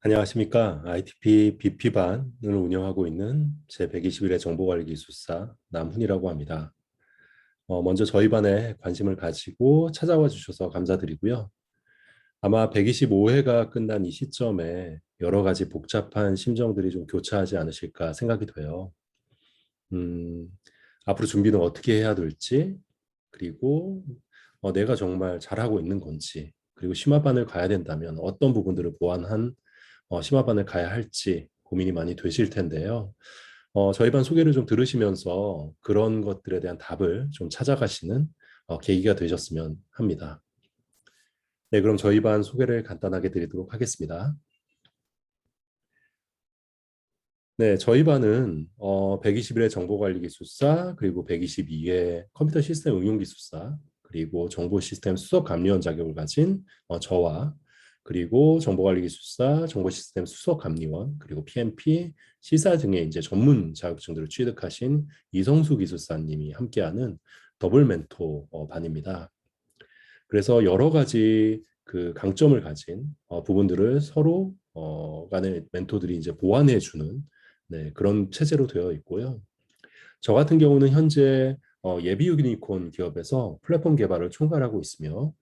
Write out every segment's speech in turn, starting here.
안녕하십니까. ITP BP반을 운영하고 있는 제121회 정보관리기술사 남훈이라고 합니다. 먼저 저희 반에 관심을 가지고 찾아와 주셔서 감사드리고요. 아마 125회가 끝난 이 시점에 여러 가지 복잡한 심정들이 좀 교차하지 않으실까 생각이 돼요. 음, 앞으로 준비는 어떻게 해야 될지, 그리고 내가 정말 잘하고 있는 건지, 그리고 심화반을 가야 된다면 어떤 부분들을 보완한 심화반을 가야 할지 고민이 많이 되실 텐데요. 저희 반 소개를 좀 들으시면서 그런 것들에 대한 답을 좀 찾아가시는 계기가 되셨으면 합니다. 네, 그럼 저희 반 소개를 간단하게 드리도록 하겠습니다. 네, 저희 반은 121회 정보관리기술사, 그리고 122회 컴퓨터 시스템 응용기술사, 그리고 정보시스템 수석감리원 자격을 가진 저와 그리고 정보관리기술사, 정보시스템 수석감리원, 그리고 PMP, 시사 등의 이제 전문 자격증들을 취득하신 이성수 기술사님이 함께하는 더블 멘토 반입니다. 그래서 여러 가지 그 강점을 가진 부분들을 서로 간의 멘토들이 이제 보완해 주는 네, 그런 체제로 되어 있고요. 저 같은 경우는 현재 예비 유니콘 기업에서 플랫폼 개발을 총괄하고 있으며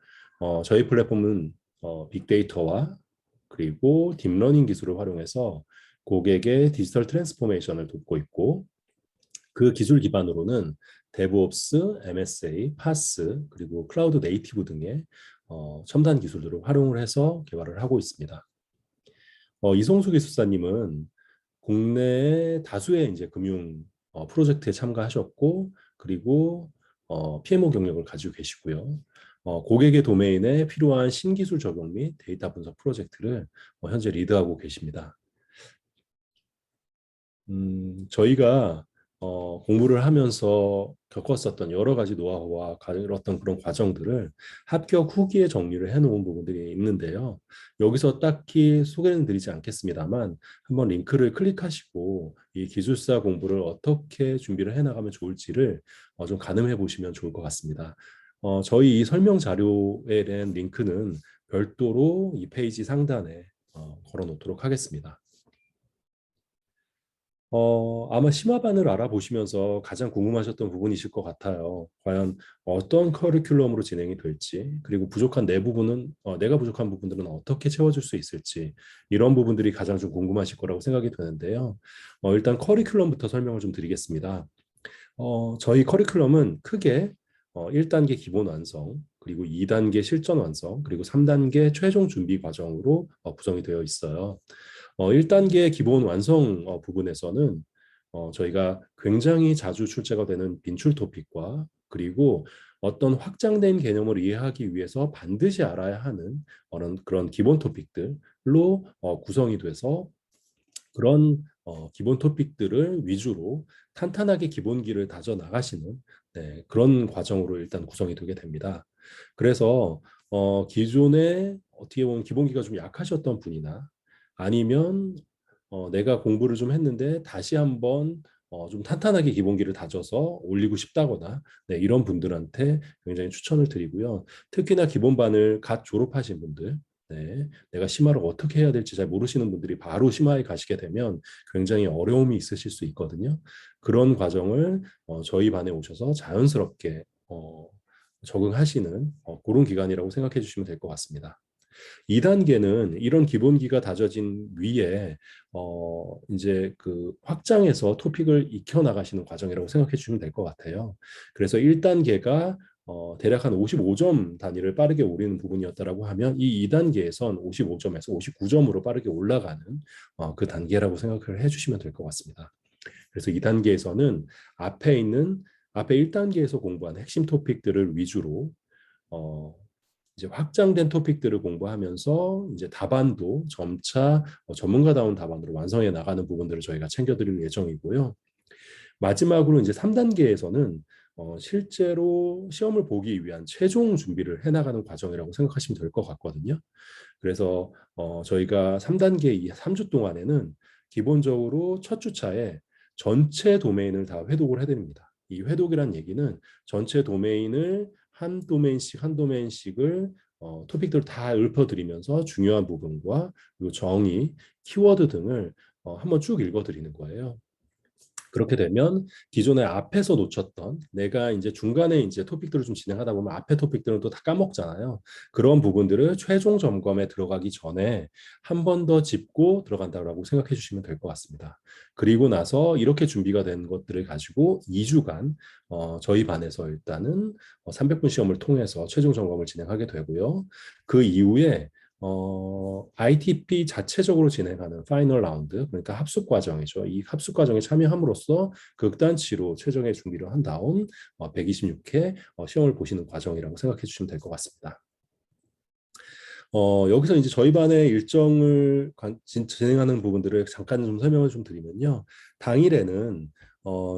저희 플랫폼은 빅데이터와 그리고 딥러닝 기술을 활용해서 고객의 디지털 트랜스포메이션을 돕고 있고 그 기술 기반으로는 데브옵스, MSA, 파스 그리고 클라우드 네이티브 등의 첨단 기술들을 활용을 해서 개발을 하고 있습니다. 이성수 기술사님은 국내의 다수의 이제 금융 프로젝트에 참가하셨고 그리고 PMO 경력을 가지고 계시고요. 고객의 도메인에 필요한 신기술 적용 및 데이터 분석 프로젝트를 현재 리드하고 계십니다. 저희가 공부를 하면서 겪었었던 여러 가지 노하우와 어떤 그런 과정들을 합격 후기에 정리를 해놓은 부분들이 있는데요. 여기서 딱히 소개는 드리지 않겠습니다만 한번 링크를 클릭하시고 이 기술사 공부를 어떻게 준비를 해나가면 좋을지를 좀 가늠해 보시면 좋을 것 같습니다. 저희 이 설명 자료에 대한 링크는 별도로 이 페이지 상단에 걸어 놓도록 하겠습니다. 아마 심화반을 알아보시면서 가장 궁금하셨던 부분이실 것 같아요. 과연 어떤 커리큘럼으로 진행이 될지, 그리고 부족한 내 부분은, 내가 부족한 부분들은 어떻게 채워줄 수 있을지, 이런 부분들이 가장 좀 궁금하실 거라고 생각이 되는데요. 일단 커리큘럼부터 설명을 좀 드리겠습니다. 저희 커리큘럼은 크게 1단계 기본 완성, 그리고 2단계 실전 완성, 그리고 3단계 최종 준비 과정으로 구성이 되어 있어요. 1단계 기본 완성 부분에서는 저희가 굉장히 자주 출제가 되는 빈출 토픽과 그리고 어떤 확장된 개념을 이해하기 위해서 반드시 알아야 하는 그런 기본 토픽들로 구성이 돼서 그런 기본 토픽들을 위주로 탄탄하게 기본기를 다져 나가시는 네, 그런 과정으로 일단 구성이 되게 됩니다. 그래서 기존에 어떻게 보면 기본기가 좀 약하셨던 분이나 아니면 내가 공부를 좀 했는데 다시 한번 좀 탄탄하게 기본기를 다져서 올리고 싶다거나 네, 이런 분들한테 굉장히 추천을 드리고요. 특히나 기본반을 갓 졸업하신 분들 네, 내가 심화를 어떻게 해야 될지 잘 모르시는 분들이 바로 심화에 가시게 되면 굉장히 어려움이 있으실 수 있거든요. 그런 과정을 저희 반에 오셔서 자연스럽게 적응하시는 그런 기간이라고 생각해 주시면 될 것 같습니다. 2단계는 이런 기본기가 다져진 위에 이제 그 확장해서 토픽을 익혀 나가시는 과정이라고 생각해 주시면 될 것 같아요. 그래서 1단계가 대략 한 55점 단위를 빠르게 오르는 부분이었다라고 하면 이 2단계에선 55점에서 59점으로 빠르게 올라가는 그 단계라고 생각을 해주시면 될 것 같습니다. 그래서 2단계에서는 앞에 1단계에서 공부한 핵심 토픽들을 위주로 어, 이제 확장된 토픽들을 공부하면서 이제 답안도 점차 전문가다운 답안으로 완성해 나가는 부분들을 저희가 챙겨드릴 예정이고요. 마지막으로 이제 3단계에서는 실제로 시험을 보기 위한 최종 준비를 해나가는 과정이라고 생각하시면 될 것 같거든요. 그래서 저희가 3단계 이 3주 동안에는 기본적으로 첫 주차에 전체 도메인을 다 회독을 해드립니다. 이 회독이란 얘기는 전체 도메인을 한 도메인씩을 토픽들을 다 읊어드리면서 중요한 부분과 그리고 정의, 키워드 등을 한번 쭉 읽어드리는 거예요. 그렇게 되면 기존에 앞에서 놓쳤던 내가 이제 중간에 이제 토픽들을 좀 진행하다 보면 앞에 토픽들은 또 다 까먹잖아요. 그런 부분들을 최종 점검에 들어가기 전에 한 번 더 짚고 들어간다고 생각해 주시면 될 것 같습니다. 그리고 나서 이렇게 준비가 된 것들을 가지고 2주간 저희 반에서 일단은 300분 시험을 통해서 최종 점검을 진행하게 되고요. 그 이후에 ITP 자체적으로 진행하는 파이널 라운드, 그러니까 합숙 과정이죠. 이 합숙 과정에 참여함으로써 극단치로 최종의 준비를 한 다음 126회 시험을 보시는 과정이라고 생각해 주시면 될 것 같습니다. 여기서 이제 저희 반의 일정을 진행하는 부분들을 잠깐 좀 설명을 좀 드리면요. 당일에는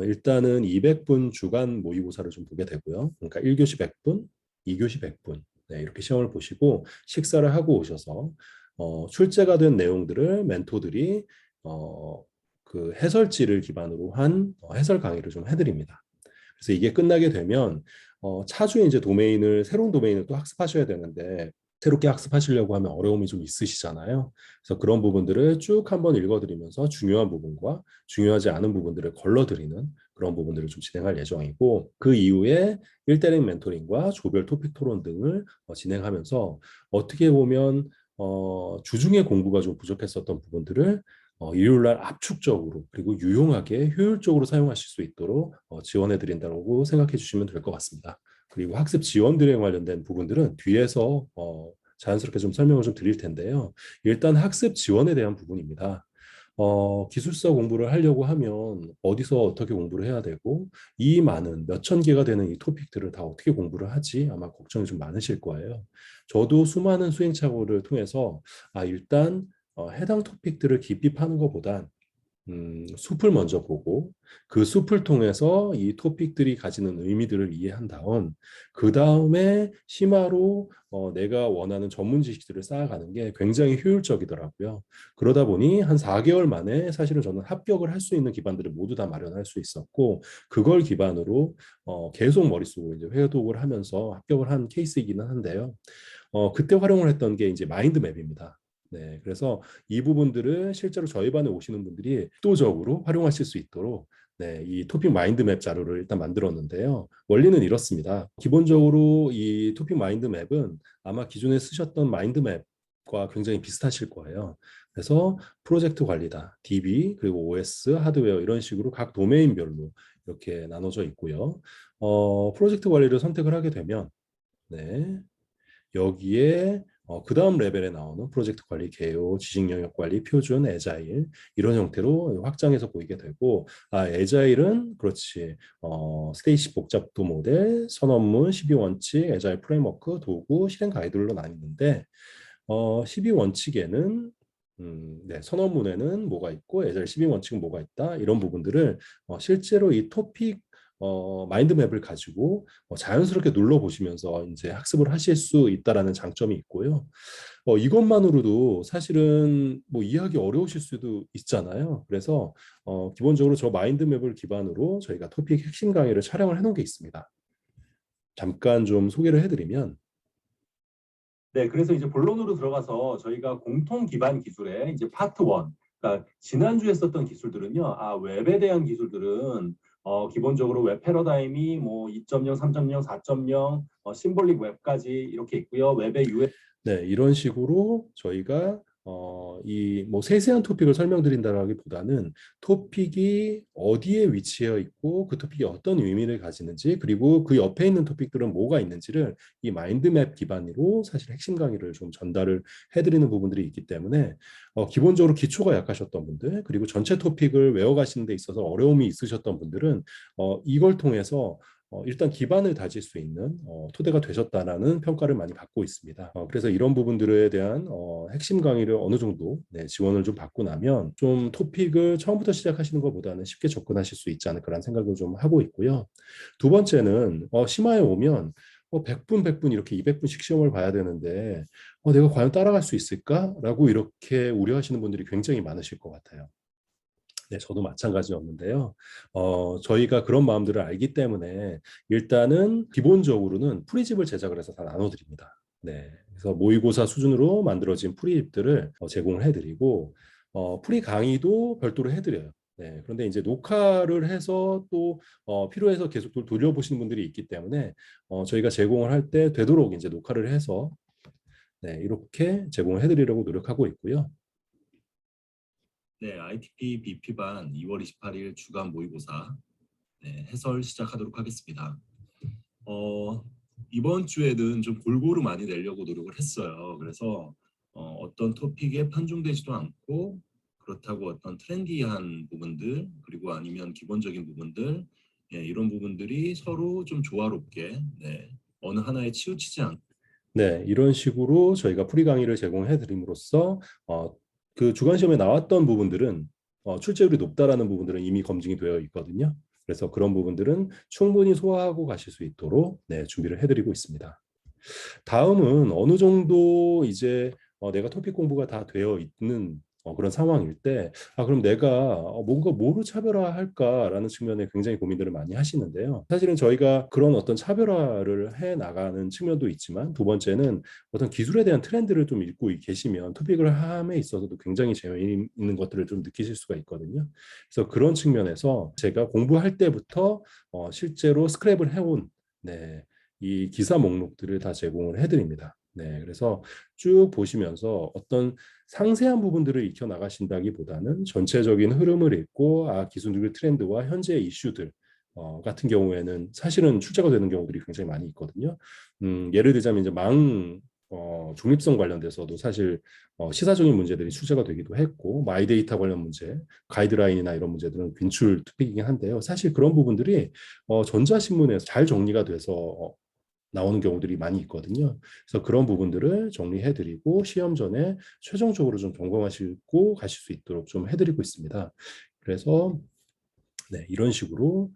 일단은 200분 주간 모의고사를 좀 보게 되고요. 그러니까 1교시 100분, 2교시 100분. 네, 이렇게 시험을 보시고 식사를 하고 오셔서 출제가 된 내용들을 멘토들이 그 해설지를 기반으로 한 해설 강의를 좀 해드립니다. 그래서 이게 끝나게 되면 차주에 이제 새로운 도메인을 또 학습하셔야 되는데 새롭게 학습하시려고 하면 어려움이 좀 있으시잖아요. 그래서 그런 부분들을 쭉 한번 읽어드리면서 중요한 부분과 중요하지 않은 부분들을 걸러드리는 그런 부분들을 좀 진행할 예정이고, 그 이후에 1대1 멘토링과 조별 토픽 토론 등을 진행하면서 어떻게 보면 주중에 공부가 좀 부족했었던 부분들을 일요일 날 압축적으로 그리고 유용하게 효율적으로 사용하실 수 있도록 지원해 드린다고 생각해 주시면 될 것 같습니다. 그리고 학습 지원 등에 관련된 부분들은 뒤에서 자연스럽게 좀 설명을 좀 드릴 텐데요. 일단 학습 지원에 대한 부분입니다. 기술사 공부를 하려고 하면 어디서 어떻게 공부를 해야 되고 이 많은 몇천 개가 되는 이 토픽들을 다 어떻게 공부를 하지? 아마 걱정이 좀 많으실 거예요. 저도 수많은 수행착오를 통해서 일단 해당 토픽들을 깊이 파는 것보단 숲을 먼저 보고 그 숲을 통해서 이 토픽들이 가지는 의미들을 이해한 다음 그 다음에 심화로 내가 원하는 전문 지식들을 쌓아가는 게 굉장히 효율적이더라고요. 그러다 보니 한 4개월 만에 사실은 저는 합격을 할 수 있는 기반들을 모두 다 마련할 수 있었고 그걸 기반으로 계속 머릿속으로 이제 회독을 하면서 합격을 한 케이스이기는 한데요. 그때 활용을 했던 게 이제 마인드맵입니다. 네, 그래서 이 부분들을 실제로 저희 반에 오시는 분들이 의도적으로 활용하실 수 있도록 네, 이 토픽 마인드맵 자료를 일단 만들었는데요. 원리는 이렇습니다. 기본적으로 이 토픽 마인드맵은 아마 기존에 쓰셨던 마인드맵과 굉장히 비슷하실 거예요. 그래서 프로젝트 관리다, DB, 그리고 OS, 하드웨어 이런 식으로 각 도메인별로 이렇게 나눠져 있고요. 프로젝트 관리를 선택을 하게 되면 네, 여기에 그 다음 레벨에 나오는 프로젝트 관리 개요, 지식 영역 관리, 표준, 애자일 이런 형태로 확장해서 보이게 되고 애자일은 그렇지 스테이시 복잡도 모델, 선언문, 12원칙, 애자일 프레임워크, 도구, 실행 가이드로 나뉘는데 12원칙에는 네, 선언문에는 뭐가 있고 애자일 12원칙은 뭐가 있다 이런 부분들을 실제로 이 토픽 마인드맵을 가지고 자연스럽게 눌러보시면서 이제 학습을 하실 수 있다라는 장점이 있고요. 이것만으로도 사실은 뭐 이해하기 어려우실 수도 있잖아요. 그래서 기본적으로 저 마인드맵을 기반으로 저희가 토픽 핵심 강의를 촬영을 해놓은 게 있습니다. 잠깐 좀 소개를 해드리면 네, 그래서 이제 본론으로 들어가서 저희가 공통 기반 기술의 이제 파트 1, 그러니까 지난주에 썼던 기술들은요, 웹에 대한 기술들은 기본적으로 웹 패러다임이 뭐 2.0, 3.0, 4.0, 심볼릭 웹까지 이렇게 있고요. 웹의 UX 네, 이런 식으로 저희가 이 뭐 세세한 토픽을 설명드린다라기보다는 토픽이 어디에 위치해 있고 그 토픽이 어떤 의미를 가지는지 그리고 그 옆에 있는 토픽들은 뭐가 있는지를 이 마인드맵 기반으로 사실 핵심 강의를 좀 전달을 해드리는 부분들이 있기 때문에 기본적으로 기초가 약하셨던 분들 그리고 전체 토픽을 외워가시는 데 있어서 어려움이 있으셨던 분들은 이걸 통해서 일단 기반을 다질 수 있는 토대가 되셨다라는 평가를 많이 받고 있습니다. 그래서 이런 부분들에 대한 핵심 강의를 어느 정도 네, 지원을 좀 받고 나면 좀 토픽을 처음부터 시작하시는 것보다는 쉽게 접근하실 수 있지 않을까라는 생각을 좀 하고 있고요. 두 번째는 심화에 오면 100분, 100분 이렇게 200분씩 시험을 봐야 되는데 내가 과연 따라갈 수 있을까라고 이렇게 우려하시는 분들이 굉장히 많으실 것 같아요. 네, 저도 마찬가지였는데요. 저희가 그런 마음들을 알기 때문에 일단은 기본적으로는 프리집을 제작을 해서 다 나눠드립니다. 네, 그래서 모의고사 수준으로 만들어진 프리립들을 제공을 해드리고 프리 강의도 별도로 해드려요. 네, 그런데 이제 녹화를 해서 또 필요해서 계속 돌려보시는 분들이 있기 때문에 저희가 제공을 할 때 되도록 이제 녹화를 해서 네, 이렇게 제공을 해드리려고 노력하고 있고요. 네, ITP BP반 2월 28일 주간 모의고사 네, 해설 시작하도록 하겠습니다. 이번 주에는 좀 골고루 많이 내려고 노력을 했어요. 그래서 어떤 토픽에 편중되지도 않고 그렇다고 어떤 트렌디한 부분들 그리고 아니면 기본적인 부분들 예, 이런 부분들이 서로 좀 조화롭게 네, 어느 하나에 치우치지 않고 네, 이런 식으로 저희가 프리 강의를 제공해 드림으로써 그 주간 시험에 나왔던 부분들은 출제율이 높다라는 부분들은 이미 검증이 되어 있거든요. 그래서 그런 부분들은 충분히 소화하고 가실 수 있도록 네, 준비를 해드리고 있습니다. 다음은 어느 정도 이제 내가 토픽 공부가 다 되어 있는 그런 상황일 때, 그럼 내가 뭔가 뭐로 차별화할까라는 측면에 굉장히 고민들을 많이 하시는데요. 사실은 저희가 그런 어떤 차별화를 해 나가는 측면도 있지만, 두 번째는 어떤 기술에 대한 트렌드를 좀 읽고 계시면 토픽을 함에 있어서도 굉장히 재미있는 것들을 좀 느끼실 수가 있거든요. 그래서 그런 측면에서 제가 공부할 때부터 실제로 스크랩을 해온 네, 이 기사 목록들을 다 제공을 해드립니다. 네, 그래서 쭉 보시면서 어떤 상세한 부분들을 익혀 나가신다기보다는 전체적인 흐름을 읽고 기술적 트렌드와 현재 이슈들 같은 경우에는 사실은 출제가 되는 경우들이 굉장히 많이 있거든요. 예를 들자면 이제 중립성 관련돼서도 사실 시사적인 문제들이 출제가 되기도 했고 마이데이터 관련 문제, 가이드라인이나 이런 문제들은 빈출 투픽이긴 한데요. 사실 그런 부분들이 전자신문에서 잘 정리가 돼서 나오는 경우들이 많이 있거든요. 그래서 그런 부분들을 정리해드리고 시험 전에 최종적으로 좀 점검하시고 가실 수 있도록 좀 해드리고 있습니다. 그래서 네, 이런 식으로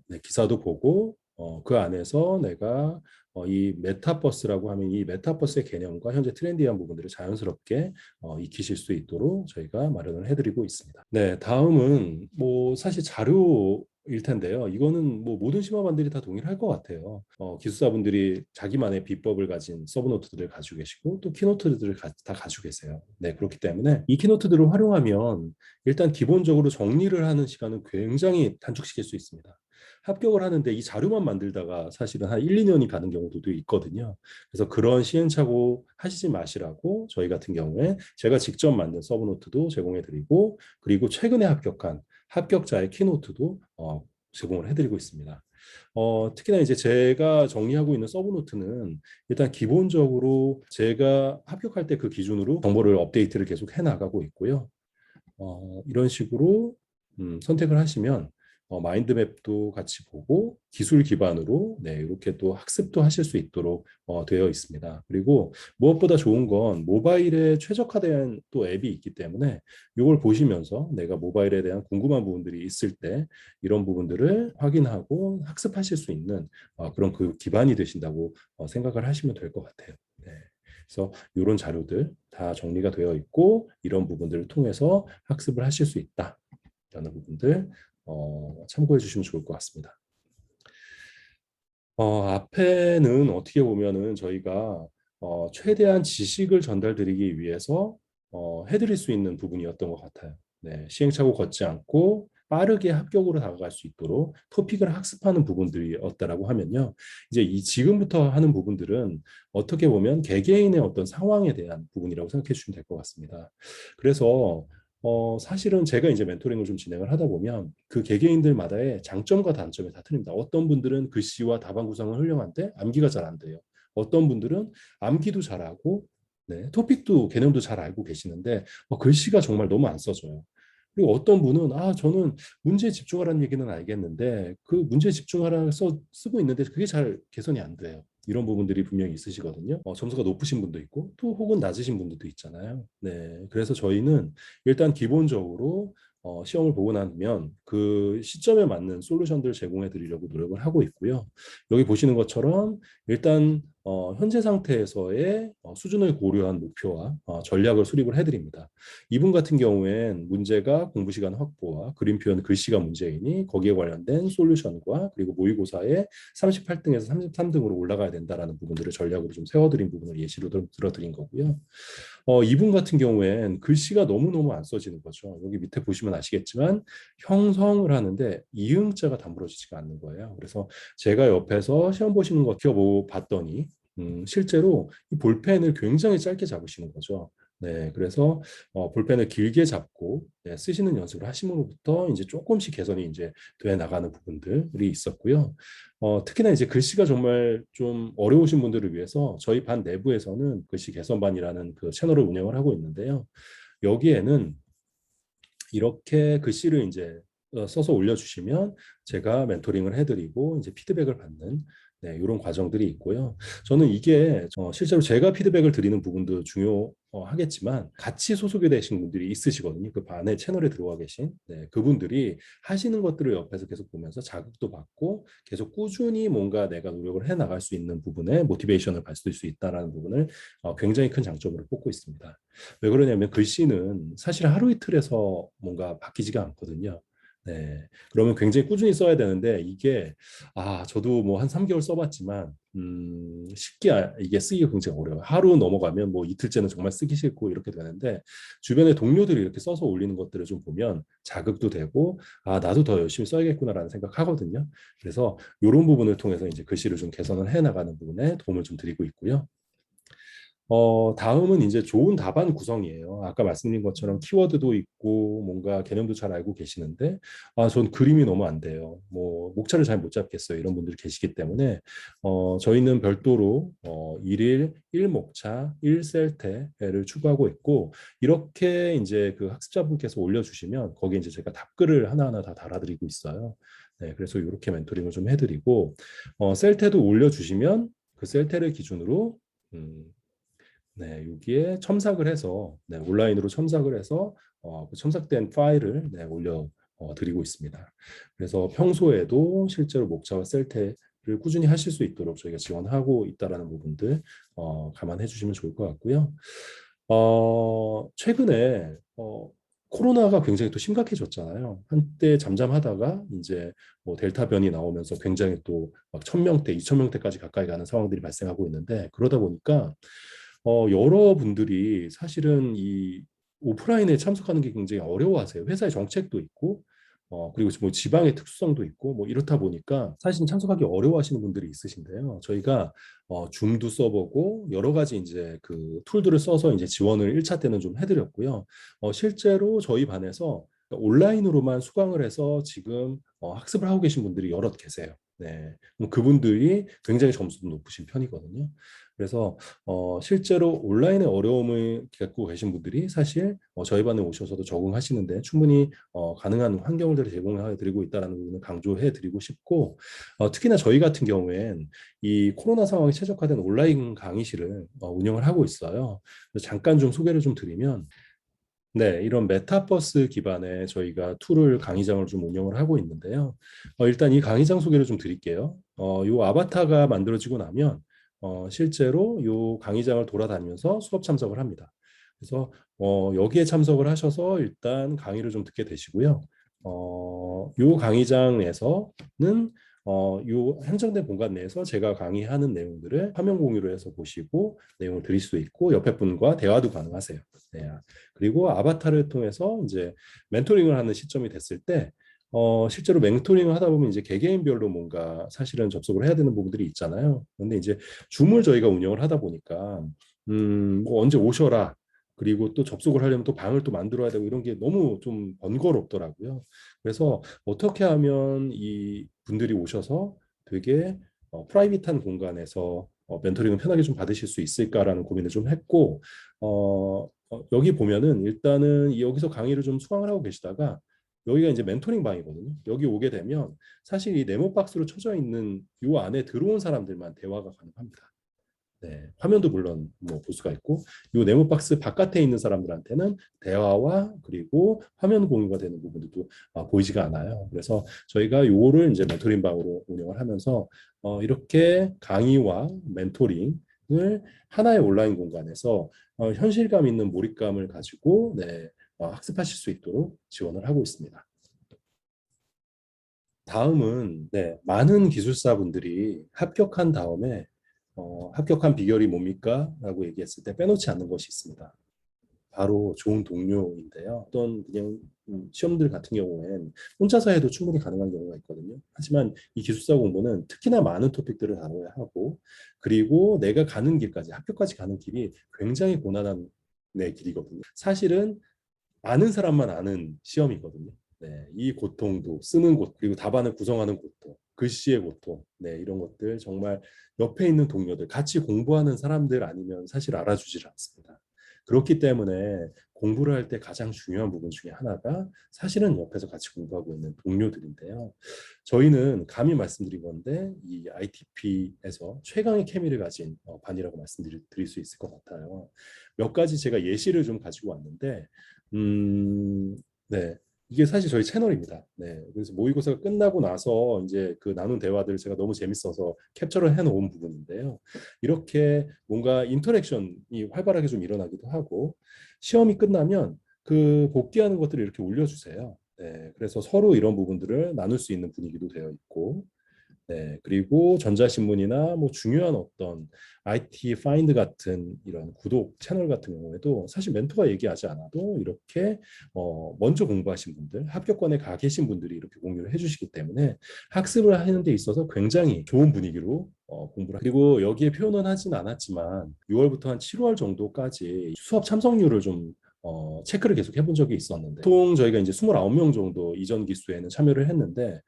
네, 기사도 보고 그 안에서 내가 이 메타버스라고 하면 이 메타버스의 개념과 현재 트렌디한 부분들을 자연스럽게 익히실 수 있도록 저희가 마련을 해드리고 있습니다. 네, 다음은 뭐 사실 자료일 텐데요. 이거는 뭐 모든 심화반들이 다 동일할 것 같아요. 기술사분들이 자기만의 비법을 가진 서브노트들을 가지고 계시고 또 키노트들을 다 가지고 계세요. 네, 그렇기 때문에 이 키노트들을 활용하면 일단 기본적으로 정리를 하는 시간은 굉장히 단축시킬 수 있습니다. 합격을 하는데 이 자료만 만들다가 사실은 한 1, 2년이 가는 경우도 있거든요. 그래서 그런 시행착오 하시지 마시라고 저희 같은 경우에 제가 직접 만든 서브노트도 제공해 드리고 그리고 최근에 합격한 합격자의 키노트도 제공을 해드리고 있습니다. 특히나 이제 제가 정리하고 있는 서브노트는 일단 기본적으로 제가 합격할 때 그 기준으로 정보를 업데이트를 계속 해 나가고 있고요. 이런 식으로 선택을 하시면 마인드맵도 같이 보고 기술 기반으로 네, 이렇게 또 학습도 하실 수 있도록 되어 있습니다. 그리고 무엇보다 좋은 건 모바일에 최적화된 또 앱이 있기 때문에 이걸 보시면서 내가 모바일에 대한 궁금한 부분들이 있을 때 이런 부분들을 확인하고 학습하실 수 있는 그런 그 기반이 되신다고 생각을 하시면 될 것 같아요. 네. 그래서 이런 자료들 다 정리가 되어 있고 이런 부분들을 통해서 학습을 하실 수 있다라는 부분들 참고해 주시면 좋을 것 같습니다. 앞에는 어떻게 보면은 저희가 최대한 지식을 전달드리기 위해서 해드릴 수 있는 부분이었던 것 같아요. 네, 시행착오 걷지 않고 빠르게 합격으로 다가갈 수 있도록 토픽을 학습하는 부분들이었다라고 하면요. 이제 이 지금부터 하는 부분들은 어떻게 보면 개개인의 어떤 상황에 대한 부분이라고 생각해 주시면 될 것 같습니다. 그래서 사실은 제가 이제 멘토링을 좀 진행을 하다 보면 그 개개인들마다의 장점과 단점이 다 틀립니다. 어떤 분들은 글씨와 답안 구성은 훌륭한데 암기가 잘 안 돼요. 어떤 분들은 암기도 잘하고 네, 토픽도 개념도 잘 알고 계시는데 글씨가 정말 너무 안 써져요. 그리고 어떤 분은 저는 문제에 집중하라는 얘기는 알겠는데 그 문제에 집중하라 쓰고 있는데 그게 잘 개선이 안 돼요. 이런 부분들이 분명히 있으시거든요. 점수가 높으신 분도 있고 또 혹은 낮으신 분들도 있잖아요. 네, 그래서 저희는 일단 기본적으로 시험을 보고 나면 그 시점에 맞는 솔루션들을 제공해 드리려고 노력을 하고 있고요. 여기 보시는 것처럼 일단 현재 상태에서의 수준을 고려한 목표와 전략을 수립을 해드립니다. 이분 같은 경우엔 문제가 공부 시간 확보와 그림 표현 글씨가 문제이니 거기에 관련된 솔루션과 그리고 모의고사에 38등에서 33등으로 올라가야 된다라는 부분들을 전략으로 좀 세워드린 부분을 예시로 들어드린 거고요. 이분 같은 경우엔 글씨가 너무너무 안 써지는 거죠. 여기 밑에 보시면 아시겠지만 형성을 하는데 이응자가 담그러지지가 않는 거예요. 그래서 제가 옆에서 시험 보시는 거 봤더니 실제로 이 볼펜을 굉장히 짧게 잡으시는 거죠. 네, 그래서 볼펜을 길게 잡고 네, 쓰시는 연습을 하심으로부터 이제 조금씩 개선이 이제 돼 나가는 부분들이 있었고요. 특히나 이제 글씨가 정말 좀 어려우신 분들을 위해서 저희 반 내부에서는 글씨 개선반이라는 그 채널을 운영을 하고 있는데요. 여기에는 이렇게 글씨를 이제 써서 올려주시면 제가 멘토링을 해드리고 이제 피드백을 받는 네, 이런 과정들이 있고요. 저는 이게 실제로 제가 피드백을 드리는 부분도 중요하겠지만 같이 소속이 되신 분들이 있으시거든요. 그 반에 채널에 들어와 계신 네, 그분들이 하시는 것들을 옆에서 계속 보면서 자극도 받고 계속 꾸준히 뭔가 내가 노력을 해 나갈 수 있는 부분에 모티베이션을 받을 수 있다는 부분을 굉장히 큰 장점으로 꼽고 있습니다. 왜 그러냐면 글씨는 사실 하루 이틀에서 뭔가 바뀌지가 않거든요. 네. 그러면 굉장히 꾸준히 써야 되는데 이게 저도 뭐 한 3개월 써봤지만 쉽게 이게 쓰기가 굉장히 어려워요. 하루 넘어가면 뭐 이틀째는 정말 쓰기 싫고 이렇게 되는데 주변에 동료들이 이렇게 써서 올리는 것들을 좀 보면 자극도 되고 나도 더 열심히 써야겠구나라는 생각하거든요. 그래서 이런 부분을 통해서 이제 글씨를 좀 개선을 해 나가는 부분에 도움을 좀 드리고 있고요. 다음은 이제 좋은 답안 구성이에요. 아까 말씀드린 것처럼 키워드도 있고 뭔가 개념도 잘 알고 계시는데 전 그림이 너무 안 돼요. 뭐 목차를 잘 못 잡겠어요. 이런 분들이 계시기 때문에 저희는 별도로 일일 1목차 1셀테를 추구하고 있고 이렇게 이제 그 학습자분께서 올려주시면 거기에 이제 제가 답글을 하나하나 다 달아드리고 있어요. 네, 그래서 이렇게 멘토링을 좀 해드리고 셀테도 올려주시면 그 셀테를 기준으로 네, 여기에 첨삭을 해서 네, 온라인으로 첨삭을 해서 그 첨삭된 파일을 네, 올려 드리고 있습니다. 그래서 평소에도 실제로 목차와 셀테를 꾸준히 하실 수 있도록 저희가 지원하고 있다라는 부분들 감안해 주시면 좋을 것 같고요. 최근에 코로나가 굉장히 또 심각해졌잖아요. 한때 잠잠하다가 이제 뭐 델타 변이 나오면서 굉장히 또 막 1,000명대, 2,000명대까지 가까이 가는 상황들이 발생하고 있는데 그러다 보니까 여러분들이 사실은 이 오프라인에 참석하는 게 굉장히 어려워하세요. 회사의 정책도 있고, 그리고 뭐 지방의 특수성도 있고, 뭐 이렇다 보니까 사실 참석하기 어려워하시는 분들이 있으신데요. 저희가 줌도 써보고 여러 가지 이제 그 툴들을 써서 이제 지원을 1차 때는 좀 해드렸고요. 실제로 저희 반에서 온라인으로만 수강을 해서 지금 학습을 하고 계신 분들이 여럿 계세요. 네, 그분들이 굉장히 점수도 높으신 편이거든요. 그래서 실제로 온라인의 어려움을 겪고 계신 분들이 사실 저희 반에 오셔서도 적응하시는데 충분히 가능한 환경들을 제공해 드리고 있다는 부분을 강조해 드리고 싶고 특히나 저희 같은 경우엔 이 코로나 상황에 최적화된 온라인 강의실을 운영을 하고 있어요. 그래서 잠깐 좀 소개를 좀 드리면 네, 이런 메타버스 기반의 저희가 툴을 강의장을 좀 운영을 하고 있는데요. 일단 이 강의장 소개를 좀 드릴게요. 이 아바타가 만들어지고 나면 실제로 이 강의장을 돌아다니면서 수업 참석을 합니다. 그래서 여기에 참석을 하셔서 일단 강의를 좀 듣게 되시고요. 이 강의장에서는 이 한정된 공간 내에서 제가 강의하는 내용들을 화면 공유로 해서 보시고 내용을 드릴 수 있고 옆에 분과 대화도 가능하세요. 네. 그리고 아바타를 통해서 이제 멘토링을 하는 시점이 됐을 때 실제로 멘토링을 하다 보면 이제 개개인별로 뭔가 사실은 접속을 해야 되는 부분들이 있잖아요. 근데 이제 줌을 저희가 운영을 하다 보니까 뭐 언제 오셔라. 그리고 또 접속을 하려면 또 방을 또 만들어야 되고 이런 게 너무 좀 번거롭더라고요. 그래서 어떻게 하면 이 분들이 오셔서 되게 프라이빗한 공간에서 멘토링을 편하게 좀 받으실 수 있을까라는 고민을 좀 했고 여기 보면은 일단은 여기서 강의를 좀 수강을 하고 계시다가 여기가 이제 멘토링 방이거든요. 여기 오게 되면 사실 이 네모 박스로 쳐져 있는 이 안에 들어온 사람들만 대화가 가능합니다. 네, 화면도 물론 뭐 볼 수가 있고 이 네모 박스 바깥에 있는 사람들한테는 대화와 그리고 화면 공유가 되는 부분도 보이지가 않아요. 그래서 저희가 요거를 이제 멘토링 방으로 운영을 하면서 이렇게 강의와 멘토링을 하나의 온라인 공간에서 현실감 있는 몰입감을 가지고 네, 학습하실 수 있도록 지원을 하고 있습니다. 다음은 네, 많은 기술사분들이 합격한 다음에 합격한 비결이 뭡니까? 라고 얘기했을 때 빼놓지 않는 것이 있습니다. 바로 좋은 동료인데요. 어떤 그냥 시험들 같은 경우엔 혼자서 해도 충분히 가능한 경우가 있거든요. 하지만 이 기술사 공부는 특히나 많은 토픽들을 다뤄야 하고 그리고 내가 가는 길까지 학교까지 가는 길이 굉장히 고난한 내 길이거든요. 사실은 아는 사람만 아는 시험이거든요. 네, 이 고통도 쓰는 것 그리고 답안을 구성하는 고통, 글씨의 고통, 네, 이런 것들 정말 옆에 있는 동료들, 같이 공부하는 사람들 아니면 사실 알아주질 않습니다. 그렇기 때문에 공부를 할 때 가장 중요한 부분 중에 하나가 사실은 옆에서 같이 공부하고 있는 동료들인데요. 저희는 감히 말씀드린 건데 이 ITP에서 최강의 케미를 가진 반이라고 말씀드릴 수 있을 것 같아요. 몇 가지 제가 예시를 좀 가지고 왔는데 네. 이게 사실 저희 채널입니다. 네. 그래서 모의고사가 끝나고 나서 이제 그 나눈 대화들 제가 너무 재밌어서 캡처를 해놓은 부분인데요. 이렇게 뭔가 인터랙션이 활발하게 좀 일어나기도 하고 시험이 끝나면 그 복귀하는 것들을 이렇게 올려주세요. 네. 그래서 서로 이런 부분들을 나눌 수 있는 분위기도 되어 있고 네, 그리고 전자신문이나 뭐 중요한 어떤 IT 파인드 같은 이런 구독 채널 같은 경우에도 사실 멘토가 얘기하지 않아도 이렇게 먼저 공부하신 분들, 합격권에 가 계신 분들이 이렇게 공유를 해주시기 때문에 학습을 하는 데 있어서 굉장히 좋은 분위기로 공부를 그리고 여기에 표현은 하진 않았지만 6월부터 한 7월 정도까지 수업 참석률을 좀 체크를 계속 해본 적이 있었는데 보통 저희가 이제 29명 정도 이전 기수에는 참여를 했는데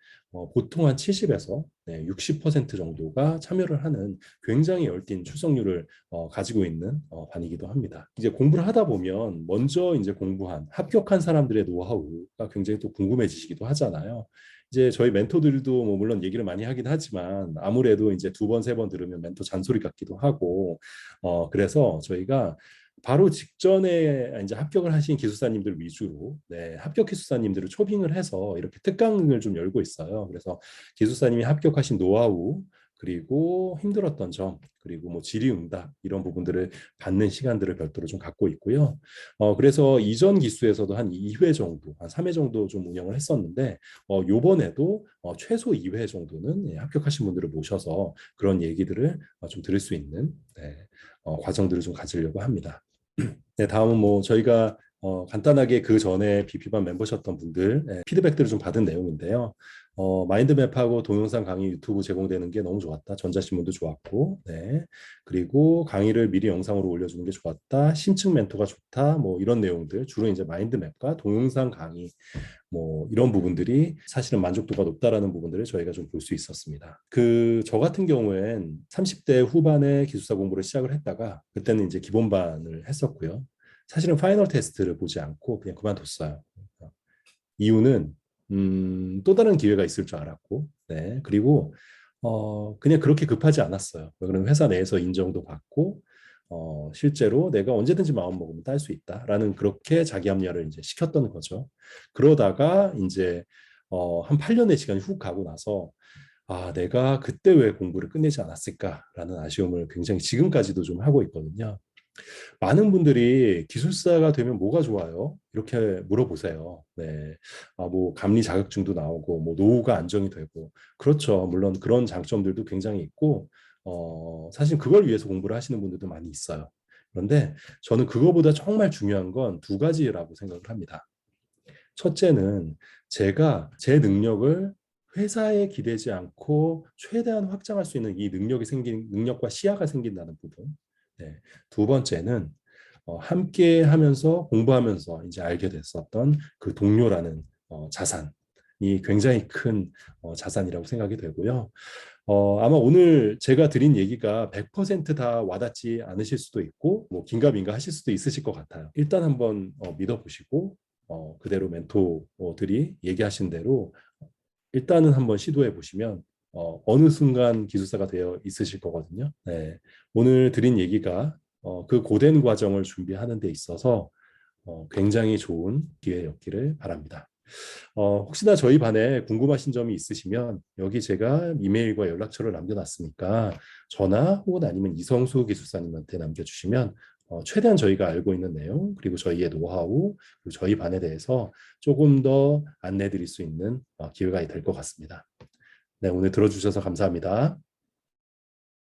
보통 한 70에서 60% 정도가 참여를 하는 굉장히 열띤 출석률을 가지고 있는 반이기도 합니다. 이제 공부를 하다 보면 먼저 이제 공부한 합격한 사람들의 노하우가 굉장히 또 궁금해지시기도 하잖아요. 이제 저희 멘토들도 뭐 물론 얘기를 많이 하긴 하지만 아무래도 이제 두 번, 세 번 들으면 멘토 잔소리 같기도 하고 그래서 저희가 바로 직전에 이제 합격을 하신 기술사님들 위주로 합격 기술사님들을 초빙을 해서 이렇게 특강을 좀 열고 있어요. 그래서 기술사님이 합격하신 노하우 그리고 힘들었던 점 그리고 뭐 질의응답 이런 부분들을 받는 시간들을 별도로 좀 갖고 있고요. 그래서 이전 기수에서도 한 2회 정도, 한 3회 정도 좀 운영을 했었는데 요번에도 최소 2회 정도는 합격하신 분들을 모셔서 그런 얘기들을 좀 들을 수 있는 과정들을 좀 가지려고 합니다. 네, 다음은 뭐 저희가 간단하게 그 전에 BP반 멤버셨던 분들 피드백들을 좀 받은 내용인데요. 마인드맵하고 동영상 강의 유튜브 제공되는 게 너무 좋았다. 전자신문도 좋았고, 네. 그리고 강의를 미리 영상으로 올려주는 게 좋았다. 심층 멘토가 좋다. 뭐 이런 내용들 주로 이제 마인드맵과 동영상 강의 뭐 이런 부분들이 사실은 만족도가 높다라는 부분들을 저희가 좀 볼 수 있었습니다. 그 저 같은 경우엔 30대 후반에 기숙사 공부를 시작을 했다가 그때는 이제 기본반을 했었고요. 사실은 파이널 테스트를 보지 않고 그냥 그만뒀어요. 이유는 또 다른 기회가 있을 줄 알았고, 네. 그리고 그냥 그렇게 급하지 않았어요. 그러면 회사 내에서 인정도 받고 실제로 내가 언제든지 마음 먹으면 딸 수 있다라는 그렇게 자기 합리화를 이제 시켰던 거죠. 그러다가 이제 한 8년의 시간이 훅 가고 나서 내가 그때 왜 공부를 끝내지 않았을까라는 아쉬움을 굉장히 지금까지도 좀 하고 있거든요. 많은 분들이 기술사가 되면 뭐가 좋아요? 이렇게 물어보세요. 네. 뭐 감리 자격증도 나오고 뭐 노후가 안정이 되고 그렇죠. 물론 그런 장점들도 굉장히 있고 사실 그걸 위해서 공부를 하시는 분들도 많이 있어요. 그런데 저는 그거보다 정말 중요한 건 두 가지라고 생각을 합니다. 첫째는 제가 제 능력을 회사에 기대지 않고 최대한 확장할 수 있는 이 능력과 시야가 생긴다는 부분. 네. 두 번째는 함께 하면서 공부하면서 이제 알게 됐었던 그 동료라는 자산이 굉장히 큰 자산이라고 생각이 되고요. 아마 오늘 제가 드린 얘기가 100%다 와닿지 않으실 수도 있고 뭐 긴가민가 하실 수도 있으실 것 같아요. 일단 한번 믿어보시고 그대로 멘토들이 얘기하신 대로 일단은 한번 시도해 보시면 어느 순간 기술사가 되어 있으실 거거든요. 네. 오늘 드린 얘기가 그 고된 과정을 준비하는 데 있어서 굉장히 좋은 기회였기를 바랍니다. 혹시나 저희 반에 궁금하신 점이 있으시면 여기 제가 이메일과 연락처를 남겨놨으니까 전화 혹은 아니면 이성수 기술사님한테 남겨주시면 최대한 저희가 알고 있는 내용 그리고 저희의 노하우 그리고 저희 반에 대해서 조금 더 안내드릴 수 있는 기회가 될 것 같습니다. 네, 오늘 들어주셔서 감사합니다.